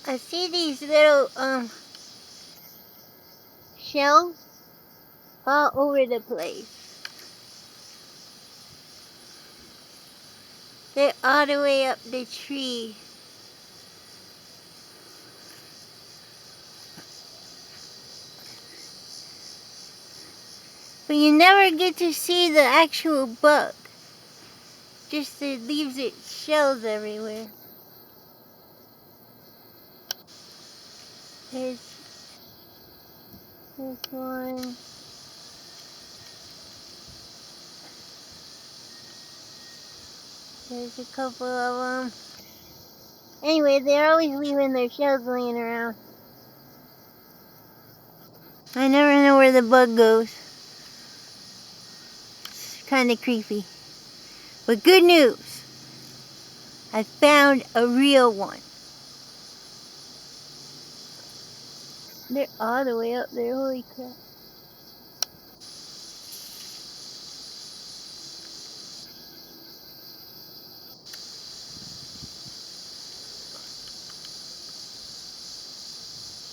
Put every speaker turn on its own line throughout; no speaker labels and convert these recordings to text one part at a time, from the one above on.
I see these little shells all over the place. They're all the way up the tree. But you never get to see the actual bug. Just it leaves its shells everywhere. Here's this one. There's a couple of them. Anyway, they're always leaving their shells laying around. I never know where the bug goes. It's kind of creepy. But good news. I found a real one. They're all the way up there. Holy crap.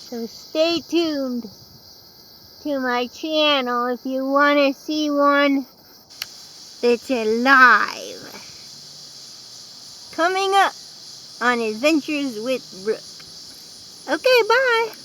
So stay tuned to my channel if you want to see one that's alive. Coming up on Adventures with Brooke. Okay, bye.